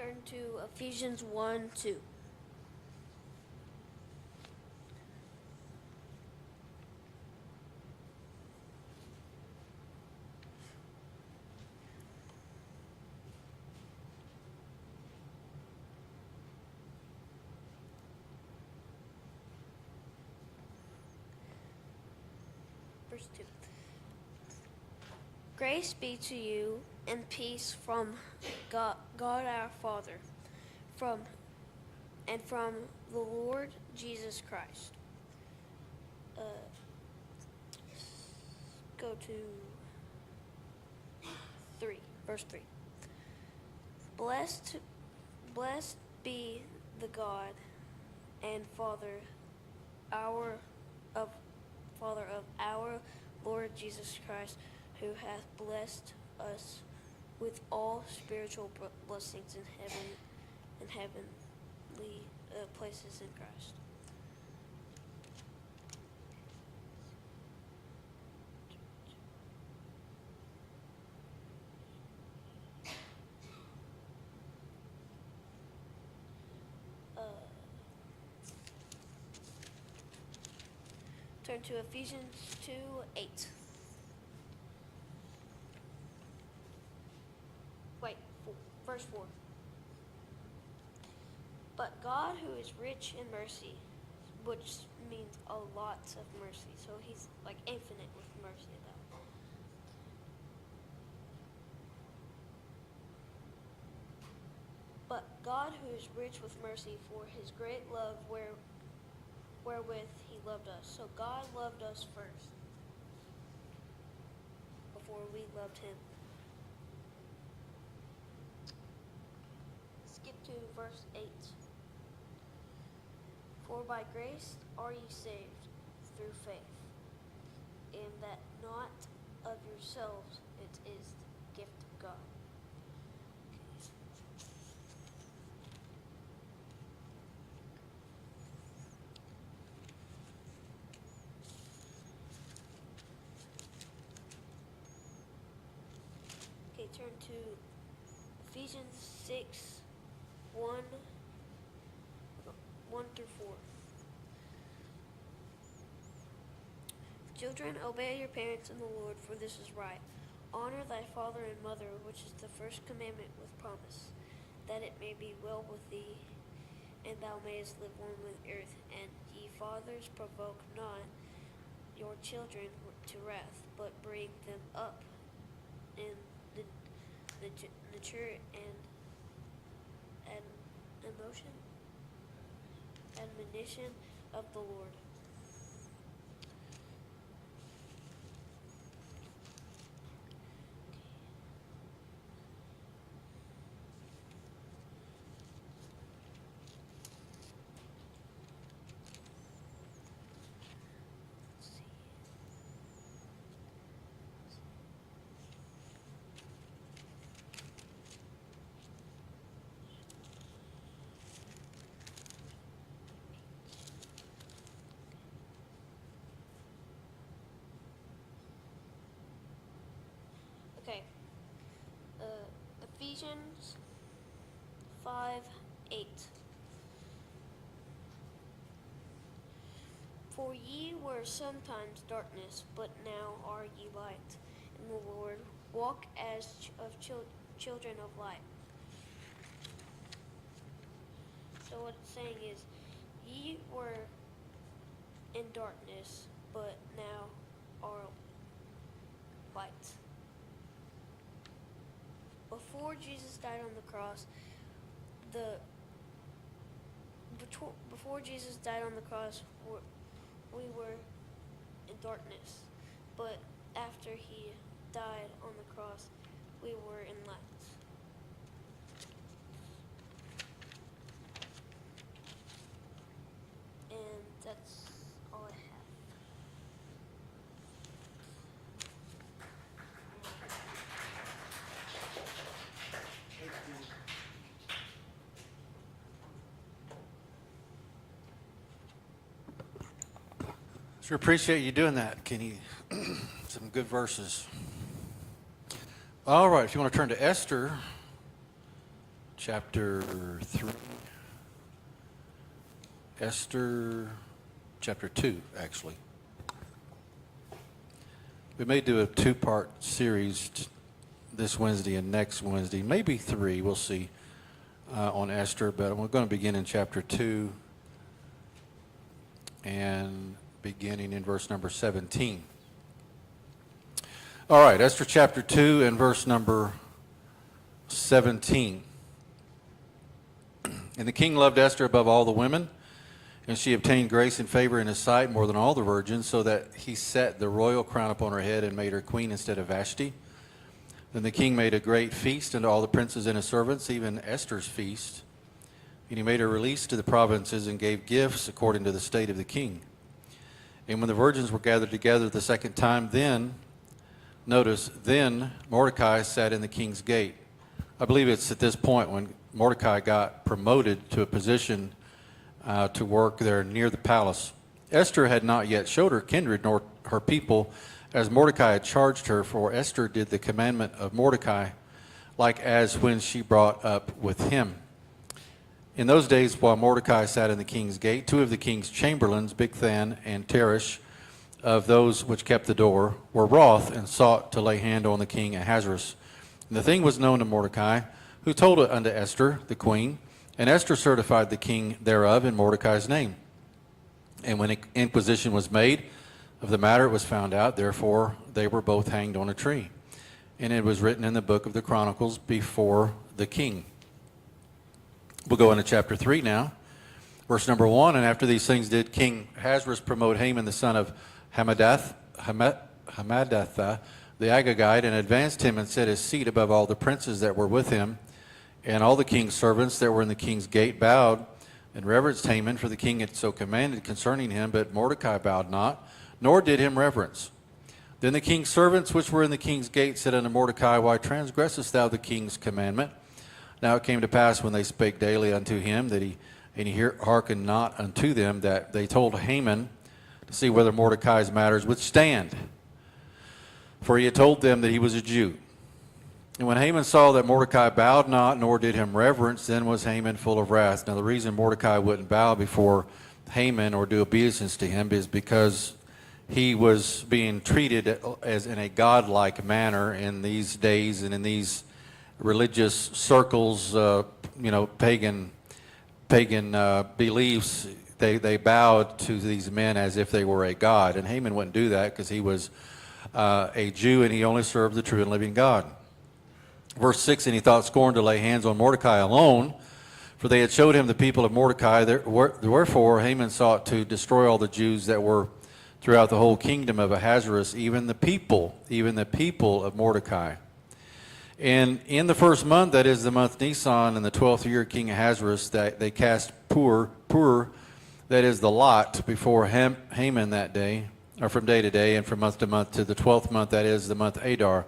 Turn to Ephesians 1:2. Verse 2. Grace be to you and peace from God our Father, from the Lord Jesus Christ. Go to 3, verse 3. Blessed be the God and Father of our Lord Jesus Christ, who hath blessed us with all spiritual blessings in heavenly places in Christ. Turn to Ephesians 2:8. Verse 4. But God, who is rich in mercy, which means a lot of mercy, so he's like infinite with mercy about it. But God, who is rich with mercy, for his great love wherewith he loved us. So God loved us first, before we loved him. Skip to verse 8. For by grace are ye saved through faith, and that not of yourselves, it is the gift of God. Okay, turn to Ephesians 6:1 through 4. Children, obey your parents in the Lord, for this is right. Honor thy father and mother, which is the first commandment with promise, that it may be well with thee, and thou mayest live long on the earth. And ye fathers, provoke not your children to wrath, but bring them up in the nature and admonition of the Lord. Okay. Ephesians 5:8. For ye were sometimes darkness, but now are ye light in the Lord. Walk as children of light. So what it's saying is, ye were in darkness, but now are light. Before Jesus died on the cross, we were in darkness, but after he died on the cross, we were in light. And that's all I have. Sure appreciate you doing that, Kenny. Some good verses. All right, if you want to turn to Esther chapter 3. Esther, chapter 2, actually. We may do a two-part series this Wednesday and next Wednesday, maybe 3, we'll see, on Esther, but we're going to begin in chapter 2 and beginning in verse number 17. All right, Esther chapter 2 and verse number 17. And the king loved Esther above all the women, and she obtained grace and favor in his sight more than all the virgins, so that he set the royal crown upon her head and made her queen instead of Vashti. Then the king made a great feast unto all the princes and his servants, even Esther's feast. And he made her release to the provinces and gave gifts according to the state of the king. And when the virgins were gathered together the second time, then Mordecai sat in the king's gate. I believe it's at this point when Mordecai got promoted to a position to work there near the palace. Esther had not yet showed her kindred nor her people, as Mordecai had charged her, for Esther did the commandment of Mordecai, like as when she brought up with him. In those days, while Mordecai sat in the king's gate, 2 of the king's chamberlains, Bigthan and Teresh, of those which kept the door, were wroth and sought to lay hand on the king Ahasuerus. And the thing was known to Mordecai, who told it unto Esther, the queen, and Esther certified the king thereof in Mordecai's name. And when inquisition was made of the matter, it was found out, therefore they were both hanged on a tree. And it was written in the book of the Chronicles before the king. We'll go into chapter 3 now. Verse number 1, and after these things did King Ahasuerus promote Haman the son of Hammedatha, the Agagite, and advanced him and set his seat above all the princes that were with him. And all the king's servants that were in the king's gate bowed and reverenced Haman, for the king had so commanded concerning him. But Mordecai bowed not, nor did him reverence. Then the king's servants which were in the king's gate said unto Mordecai, Why transgressest thou the king's commandment? Now it came to pass, when they spake daily unto him, that he hearkened not unto them, that they told Haman to see whether Mordecai's matters would stand. For he had told them that he was a Jew. And when Haman saw that Mordecai bowed not, nor did him reverence, then was Haman full of wrath. Now the reason Mordecai wouldn't bow before Haman or do obeisance to him is because he was being treated as in a godlike manner in these days and in these religious circles, pagan beliefs. They bowed to these men as if they were a god. And Haman wouldn't do that because he was a Jew and he only served the true and living God. Verse 6, and he thought scorn to lay hands on Mordecai alone, for they had showed him the people of Mordecai. Wherefore Haman sought to destroy all the Jews that were throughout the whole kingdom of Ahasuerus, even the people of Mordecai. And in the first month, that is the month Nisan, in the 12th year of King Ahasuerus, that they cast pur, that is the lot, before Haman that day, or from day to day, and from month to month, to the 12th month, that is the month Adar.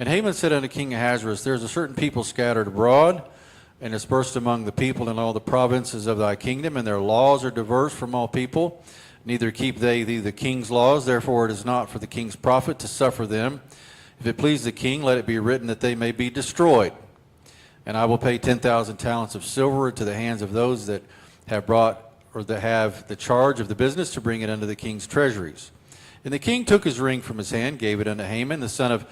And Haman said unto King Ahasuerus, There is a certain people scattered abroad, and dispersed among the people in all the provinces of thy kingdom, and their laws are diverse from all people. Neither keep they thee the king's laws, therefore it is not for the king's profit to suffer them. If it please the king, let it be written that they may be destroyed. And I will pay 10,000 talents of silver into the hands of those that have brought, or that have the charge of the business, to bring it unto the king's treasuries. And the king took his ring from his hand, gave it unto Haman, the son of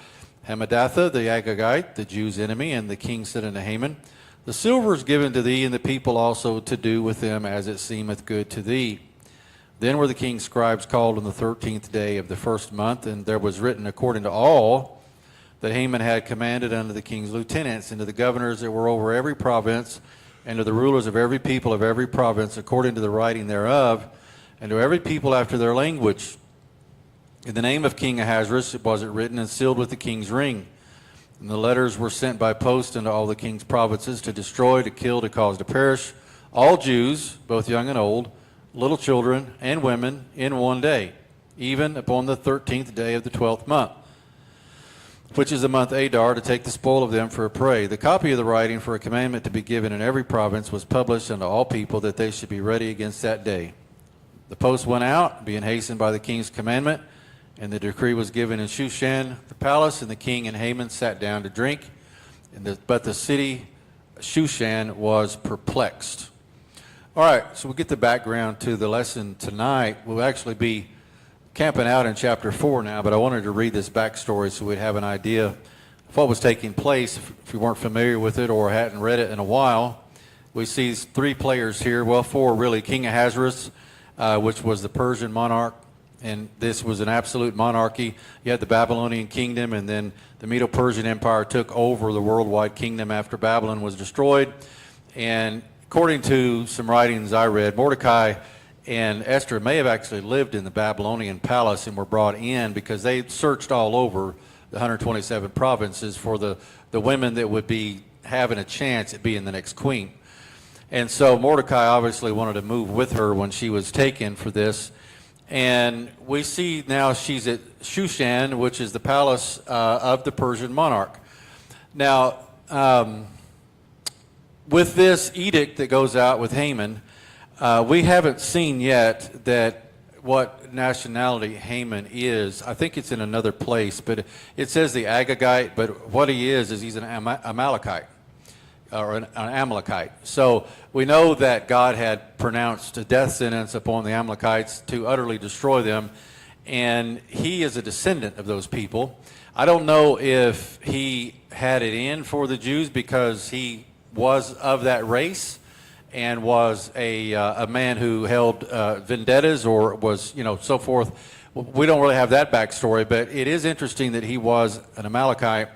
Hammedatha, the Agagite, the Jews' enemy. And the king said unto Haman, The silver is given to thee, and the people also, to do with them as it seemeth good to thee. Then were the king's scribes called on the 13th day of the first month, and there was written according to all that Haman had commanded unto the king's lieutenants, and to the governors that were over every province, and to the rulers of every people of every province, according to the writing thereof, and to every people after their language. In the name of King Ahasuerus was it written, and sealed with the king's ring. And the letters were sent by post unto all the king's provinces, to destroy, to kill, to cause to perish all Jews, both young and old, little children and women, in one day, even upon the 13th day of the 12th month, which is the month Adar, to take the spoil of them for a prey. The copy of the writing for a commandment to be given in every province was published unto all people, that they should be ready against that day. The post went out, being hastened by the king's commandment, and the decree was given in Shushan the palace, and the king and Haman sat down to drink. But the city Shushan was perplexed. All right, so we'll get the background to the lesson tonight. We'll actually be camping out in chapter 4 now, but I wanted to read this backstory so we'd have an idea of what was taking place if you weren't familiar with it or hadn't read it in a while. We see 3 players here, well, 4 really. King Ahasuerus, which was the Persian monarch, and this was an absolute monarchy. You had the Babylonian kingdom, and then the Medo-Persian Empire took over the worldwide kingdom after Babylon was destroyed. And according to some writings I read, Mordecai and Esther may have actually lived in the Babylonian palace and were brought in because they searched all over the 127 provinces for the women that would be having a chance at being the next queen. And so Mordecai obviously wanted to move with her when she was taken for this. And we see now she's at Shushan, which is the palace of the Persian monarch. Now, with this edict that goes out with Haman, we haven't seen yet that what nationality Haman is. I think it's in another place, but it says the Agagite, but what he is he's an Amalekite, or an Amalekite. So we know that God had pronounced a death sentence upon the Amalekites to utterly destroy them, and he is a descendant of those people. I don't know if he had it in for the Jews because he was of that race and was a man who held vendettas or was, so forth. We don't really have that backstory, but it is interesting that he was an Amalekite,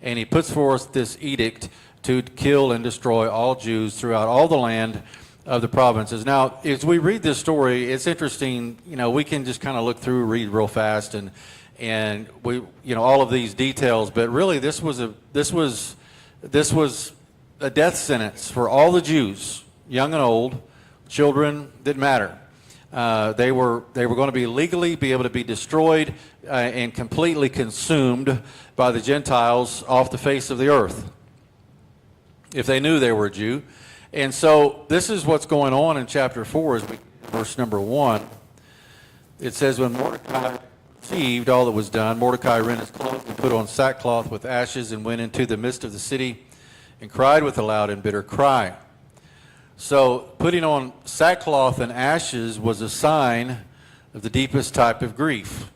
and he puts forth this edict to kill and destroy all Jews throughout all the land of the provinces. Now, as we read this story, it's interesting, we can just kind of look through, read real fast, and we, all of these details, but really this was a death sentence for all the Jews, young and old, children, didn't matter. They were going to be legally be able to be destroyed and completely consumed by the Gentiles off the face of the earth if they knew they were a Jew. And so this is what's going on in chapter 4, verse number 1. It says, when Mordecai perceived all that was done, Mordecai rent his clothes and put on sackcloth with ashes and went into the midst of the city and cried with a loud and bitter cry. So putting on sackcloth and ashes was a sign of the deepest type of grief.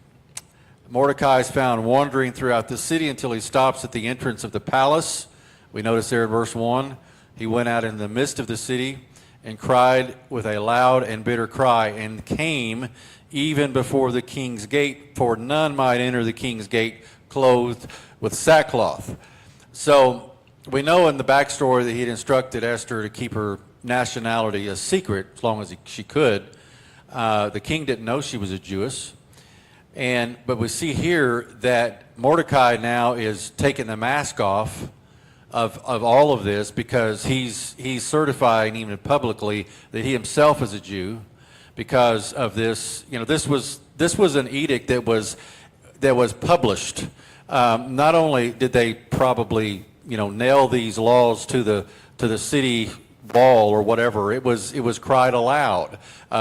Mordecai is found wandering throughout the city until he stops at the entrance of the palace. We notice there in verse 1, he went out in the midst of the city and cried with a loud and bitter cry, and came even before the king's gate, for none might enter the king's gate clothed with sackcloth. So we know in the backstory that he had instructed Esther to keep her nationality a secret as long as she could. The king didn't know she was a Jewess. But we see here that Mordecai now is taking the mask off of all of this because he's certifying even publicly that he himself is a Jew because of this. This was an edict that was published. Not only did they probably nail these laws to the city wall or whatever, it was cried aloud.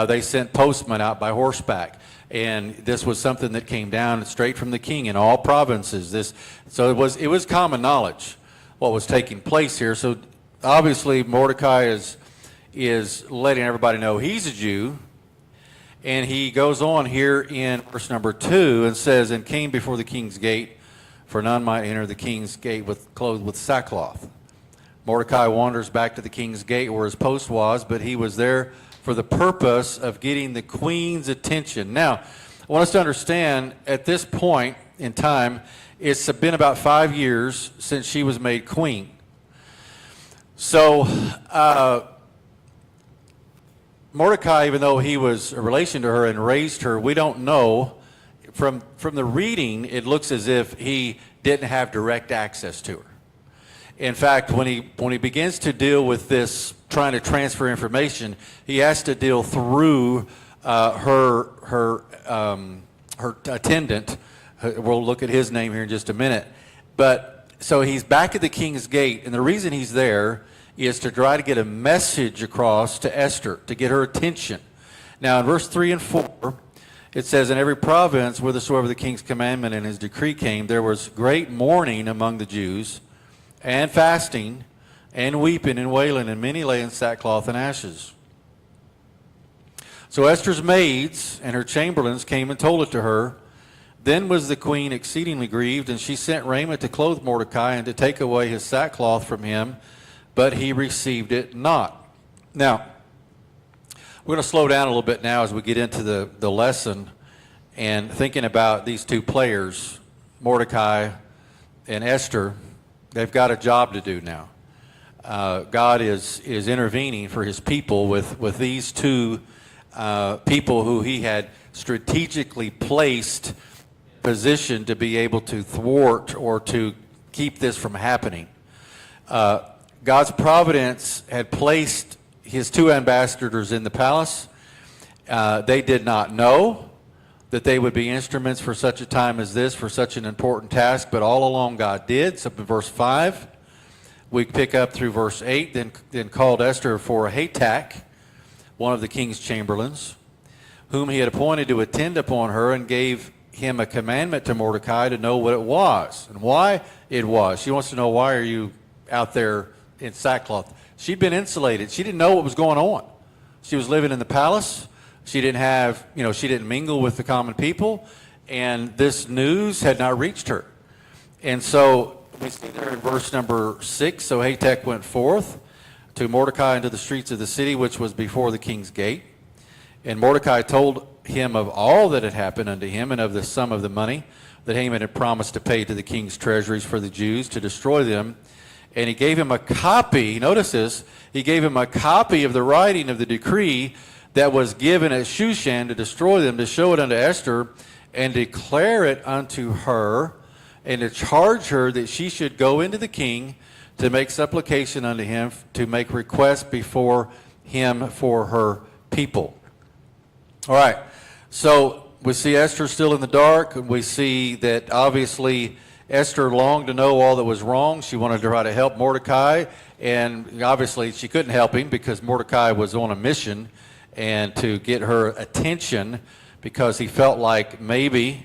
They sent postmen out by horseback. And this was something that came down straight from the king in all provinces. So it was common knowledge what was taking place here. So obviously Mordecai is letting everybody know he's a Jew. And he goes on here in verse number 2 and says, and came before the king's gate, for none might enter the king's gate clothed with sackcloth. Mordecai wanders back to the king's gate where his post was, but he was there for the purpose of getting the queen's attention. Now, I want us to understand at this point in time, it's been about 5 years since she was made queen. So Mordecai, even though he was a relation to her and raised her, we don't know. From the reading, it looks as if he didn't have direct access to her. In fact, when he begins to deal with this, trying to transfer information, he has to deal through her attendant. We'll look at his name here in just a minute. But so he's back at the king's gate, and the reason he's there is to try to get a message across to Esther, to get her attention. Now, in verse 3 and 4, it says, in every province whithersoever the king's commandment and his decree came, there was great mourning among the Jews, and fasting, and weeping and wailing, and many lay in sackcloth and ashes. So Esther's maids and her chamberlains came and told it to her. Then was the queen exceedingly grieved, and she sent raiment to clothe Mordecai and to take away his sackcloth from him, but he received it not. Now, we're going to slow down a little bit now as we get into the lesson and thinking about these two players, Mordecai and Esther. They've got a job to do now. God is intervening for his people with these two people who he had strategically placed position to be able to thwart or to keep this from happening. God's providence had placed his two ambassadors in the palace. They did not know that they would be instruments for such a time as this, for such an important task, but all along God did. So in verse 5, we pick up through verse 8, then called Esther for Hatak, one of the king's chamberlains, whom he had appointed to attend upon her, and gave him a commandment to Mordecai to know what it was and why it was. She wants to know, why are you out there in sackcloth? She'd been insulated. She didn't know what was going on. She was living in the palace. She didn't have, she didn't mingle with the common people, and this news had not reached her. And so we see there in verse number 6, so Hatak went forth to Mordecai into the streets of the city, which was before the king's gate. And Mordecai told him of all that had happened unto him, and of the sum of the money that Haman had promised to pay to the king's treasuries for the Jews to destroy them. And he gave him a copy, notice this, he gave him a copy of the writing of the decree that was given at Shushan to destroy them, to show it unto Esther, and declare it unto her, and to charge her that she should go into the king to make supplication unto him, to make request before him for her people. All right, so we see Esther still in the dark. We see that obviously Esther longed to know all that was wrong. She wanted to try to help Mordecai, and obviously she couldn't help him because Mordecai was on a mission and to get her attention, because he felt like maybe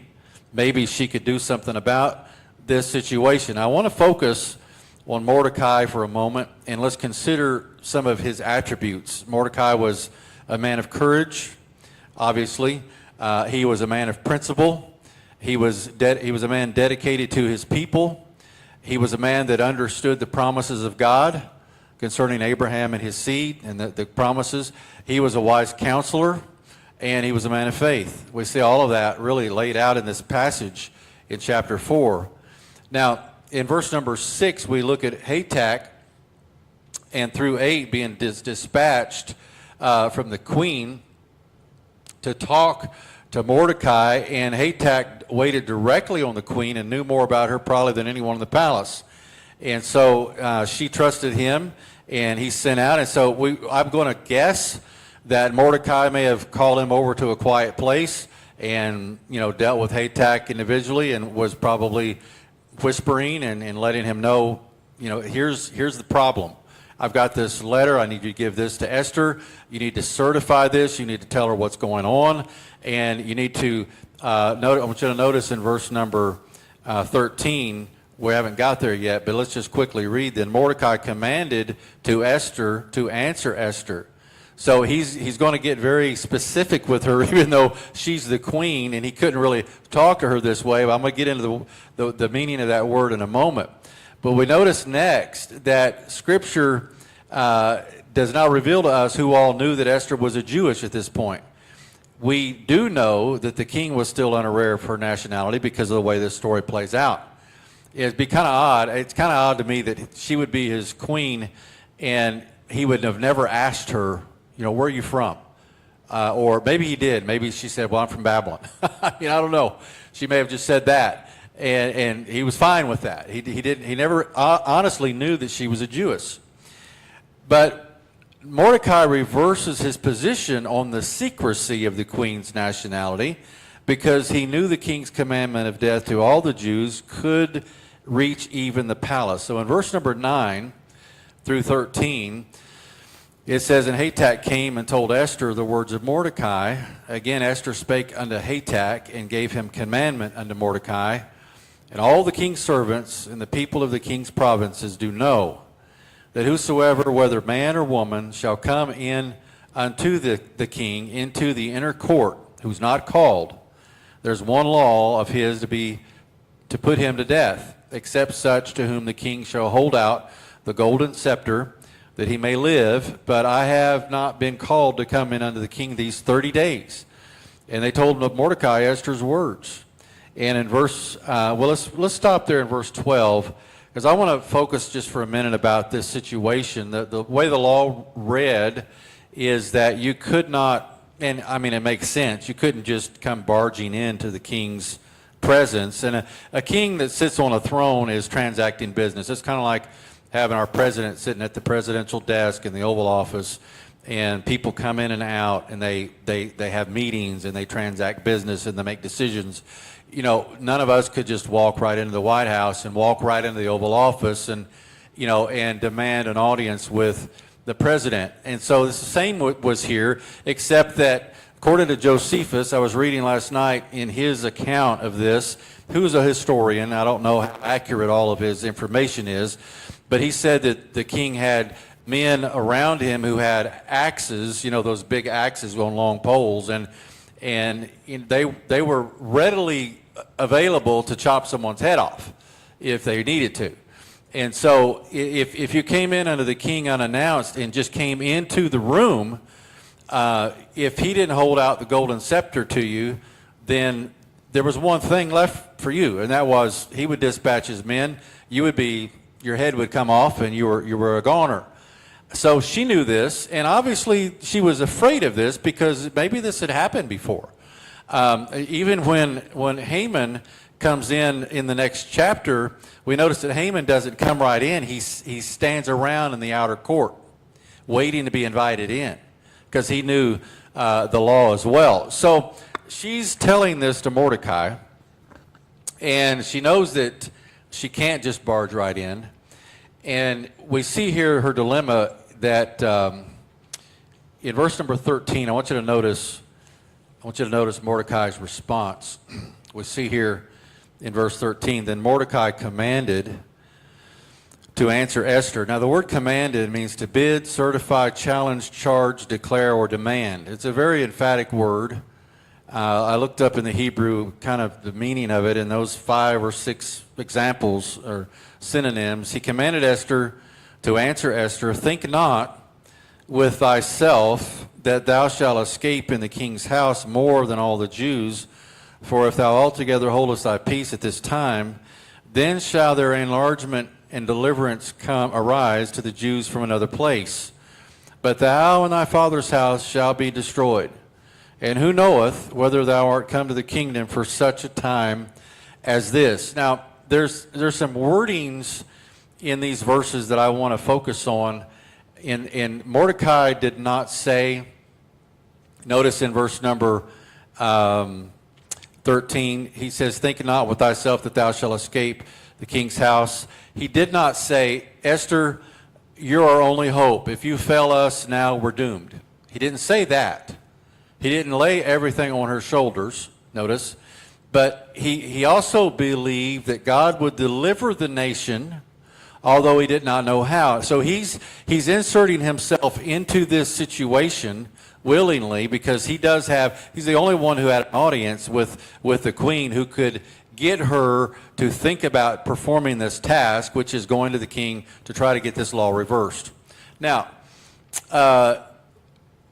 she could do something about this situation. I want to focus on Mordecai for a moment, and let's consider some of his attributes. Mordecai was a man of courage, obviously. He was a man of principle. He was a man dedicated to his people. He was a man that understood the promises of God concerning Abraham and his seed and the promises. He was a wise counselor, and he was a man of faith. We see all of that really laid out in this passage in chapter 4. Now, in verse number 6, we look at Hatak, and through 8 being dispatched from the queen to talk to Mordecai, and Hatak waited directly on the queen and knew more about her probably than anyone in the palace. And so she trusted him, and he sent out. And so I'm going to guess that Mordecai may have called him over to a quiet place and dealt with Hatak individually, and was probably whispering and letting him know, here's the problem. I've got this letter. I need you to give this to Esther. You need to certify this. You need to tell her what's going on. And you need to, I want you to notice in verse number 13, we haven't got there yet, but let's just quickly read. Then Mordecai commanded to Esther to answer Esther. So he's going to get very specific with her, even though she's the queen, and he couldn't really talk to her this way. But I'm going to get into the meaning of that word in a moment. But we notice next that Scripture does not reveal to us who all knew that Esther was a Jewish at this point. We do know that the king was still unaware of her nationality because of the way this story plays out. It'd be kind of odd. It's kind of odd to me that she would be his queen, and he would have never asked her, where are you from? Or maybe he did. Maybe she said, well, I'm from Babylon. I don't know. She may have just said that. And he was fine with that. He never honestly knew that she was a Jewess. But Mordecai reverses his position on the secrecy of the queen's nationality, because he knew the king's commandment of death to all the Jews could reach even the palace. So in verse number 9 through 13, it says, And Hatak came and told Esther the words of Mordecai. Again Esther spake unto Hatak, and gave him commandment unto Mordecai. And all the king's servants and the people of the king's provinces do know that whosoever, whether man or woman, shall come in unto the king into the inner court, who's not called, there's one law of his to put him to death, except such to whom the king shall hold out the golden scepter, that he may live. But I have not been called to come in unto the king these 30 days. And they told him of Mordecai, Esther's words. And in verse, let's stop there in verse 12, because I want to focus just for a minute about this situation. The way the law read is that you could not, and I mean it makes sense, you couldn't just come barging into the king's presence. And a king that sits on a throne is transacting business. It's kind of like having our president sitting at the presidential desk in the Oval Office, and people come in and out, and they have meetings, and they transact business, and they make decisions. You know, none of us could just walk right into the White House and walk right into the Oval Office and, you know, and demand an audience with the president. And so the same was here, except that according to Josephus, I was reading last night in his account of this, who's a historian. I don't know how accurate all of his information is, but he said that the king had men around him who had axes, you know, those big axes on long poles, and they were readily available to chop someone's head off if they needed to. And so if you came in under the king unannounced and just came into the room, if he didn't hold out the golden scepter to you, then there was one thing left for you, and that was he would dispatch his men. Your head would come off, and you were a goner. So she knew this, and obviously she was afraid of this because maybe this had happened before. Even when Haman comes in the next chapter, we notice that Haman doesn't come right in. He stands around in the outer court, waiting to be invited in, because he knew the law as well. So she's telling this to Mordecai, and she knows that she can't just barge right in. And we see here her dilemma that in verse number 13, I want you to notice Mordecai's response. We see here in verse 13, then Mordecai commanded to answer Esther. Now the word commanded means to bid, certify, challenge, charge, declare, or demand. It's a very emphatic word. I looked up in the Hebrew kind of the meaning of it, and those 5 or 6 examples or synonyms. He commanded Esther to answer Esther, think not with thyself that thou shalt escape in the king's house more than all the Jews, for if thou altogether holdest thy peace at this time, then shall their enlargement and deliverance arise to the Jews from another place. But thou and thy father's house shall be destroyed. And who knoweth whether thou art come to the kingdom for such a time as this? Now, there's some wordings in these verses that I want to focus on. And Mordecai did not say, notice in verse number 13, he says, think not with thyself that thou shalt escape the king's house. He did not say, Esther, you're our only hope. If you fail us, now we're doomed. He didn't say that. He didn't lay everything on her shoulders, notice. But he also believed that God would deliver the nation, although he did not know how. So he's inserting himself into this situation willingly, because he's the only one who had an audience with the queen who could get her to think about performing this task, which is going to the king to try to get this law reversed. Now,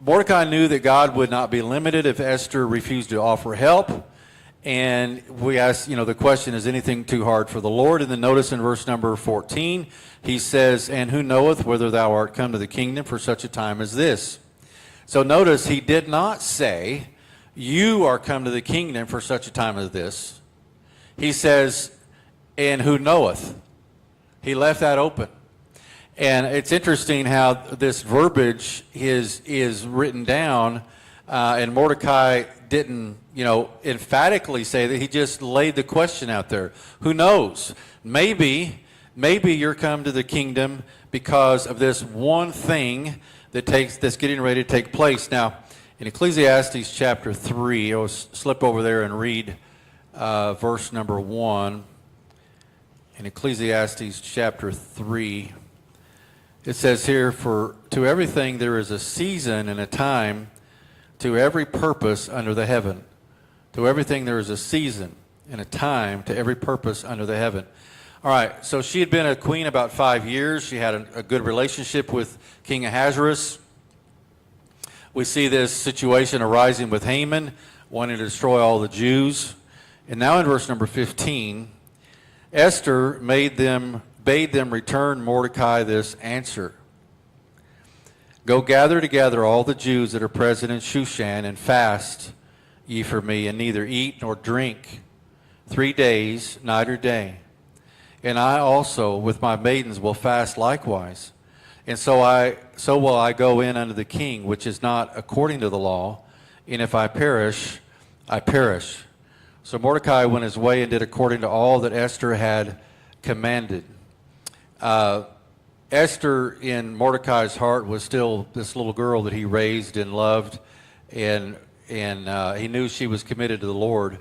Mordecai knew that God would not be limited if Esther refused to offer help. And we ask, the question, is anything too hard for the Lord? And then notice in verse number 14, he says, and who knoweth whether thou art come to the kingdom for such a time as this? So notice he did not say, you are come to the kingdom for such a time as this. He says, and who knoweth? He left that open. And it's interesting how this verbiage is written down, and Mordecai didn't, emphatically say that. He just laid the question out there. Who knows? Maybe you're come to the kingdom because of this one thing that's getting ready to take place. Now, in Ecclesiastes chapter 3, I'll slip over there and read verse number 1. In Ecclesiastes chapter 3. It says here, for to everything there is a season and a time, to every purpose under the heaven. To everything there is a season and a time, to every purpose under the heaven. All right, so she had been a queen about 5 years. She had a good relationship with King Ahasuerus. We see this situation arising with Haman, wanting to destroy all the Jews. And now in verse number 15, Esther bade them return Mordecai this answer. Go gather together all the Jews that are present in Shushan, and fast ye for me, and neither eat nor drink 3 days, night or day. And I also with my maidens will fast likewise. And so will I go in unto the king, which is not according to the law, and if I perish, I perish. So Mordecai went his way and did according to all that Esther had commanded. Esther, in Mordecai's heart, was still this little girl that he raised and loved, and he knew she was committed to the Lord.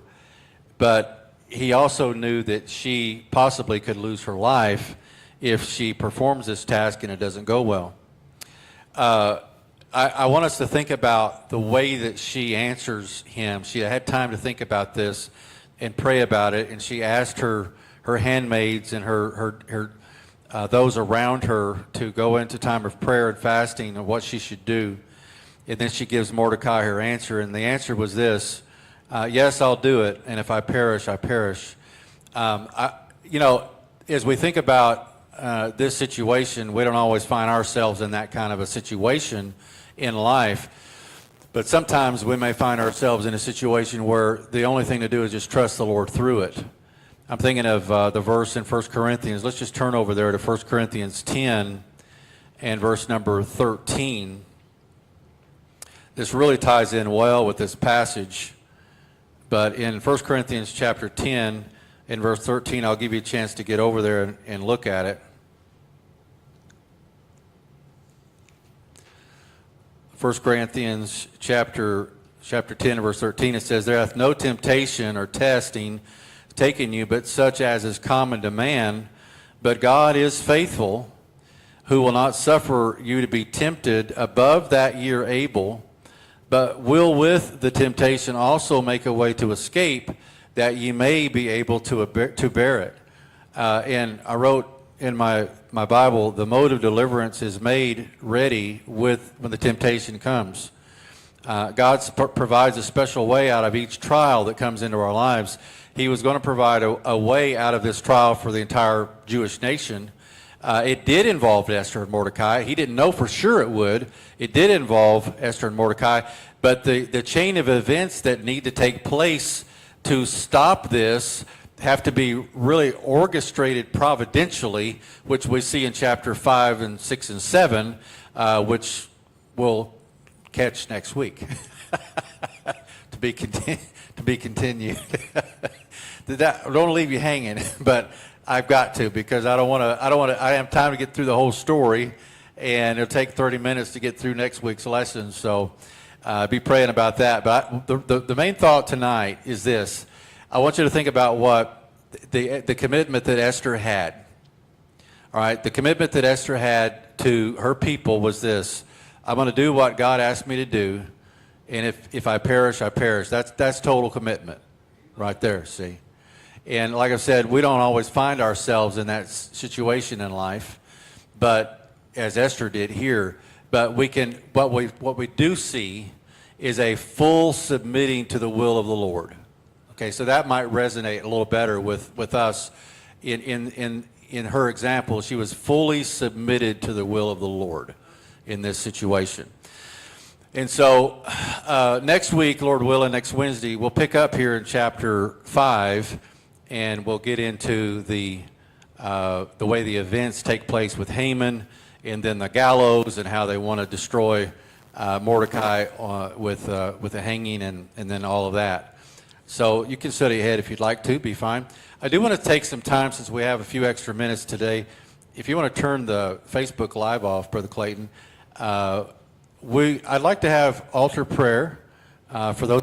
But he also knew that she possibly could lose her life if she performs this task and it doesn't go well. I want us to think about the way that she answers him. She had time to think about this and pray about it, and she asked her handmaids and her those around her to go into time of prayer and fasting and what she should do. And then she gives Mordecai her answer, and the answer was this: yes, I'll do it, and if I perish, I perish. As we think about this situation, we don't always find ourselves in that kind of a situation in life, but sometimes we may find ourselves in a situation where the only thing to do is just trust the Lord through it. I'm thinking of the verse in 1 Corinthians. Let's just turn over there to 1 Corinthians 10 and verse number 13. This really ties in well with this passage, but in 1 Corinthians chapter 10 and verse 13, I'll give you a chance to get over there and look at it. 1 Corinthians chapter 10 verse 13, it says, there hath no temptation or testing taken you, but such as is common to man. But God is faithful, who will not suffer you to be tempted above that ye are able, but will with the temptation also make a way to escape, that ye may be able to bear it. And I wrote in my Bible, the mode of deliverance is made ready when the temptation comes. God provides a special way out of each trial that comes into our lives. He was going to provide a way out of this trial for the entire Jewish nation. It did involve Esther and Mordecai. He didn't know for sure it would. It did involve Esther and Mordecai. But the chain of events that need to take place to stop this have to be really orchestrated providentially, which we see in chapter 5 and 6 and 7, which we'll catch next week. to be continued. Don't leave you hanging, but I've got to, because I have time to get through the whole story, and it'll take 30 minutes to get through next week's lesson. So be praying about that. But the main thought tonight is this. I want you to think about what the commitment that Esther had. All right, the commitment that Esther had to her people was this: I'm going to do what God asked me to do, and if I perish, I perish. That's total commitment right there, see? And like I said, we don't always find ourselves in that situation in life, but as Esther did here. But what we do see is a full submitting to the will of the Lord. Okay, so that might resonate a little better with us. In her example, she was fully submitted to the will of the Lord in this situation. And so next week, Lord willing, next Wednesday, we'll pick up here in chapter 5, and we'll get into the way the events take place with Haman, and then the gallows, and how they want to destroy Mordecai with the hanging, and then all of that. So you can study ahead if you'd like to, be fine. I do want to take some time, since we have a few extra minutes today. If you want to turn the Facebook Live off, Brother Clayton, I'd like to have altar prayer for those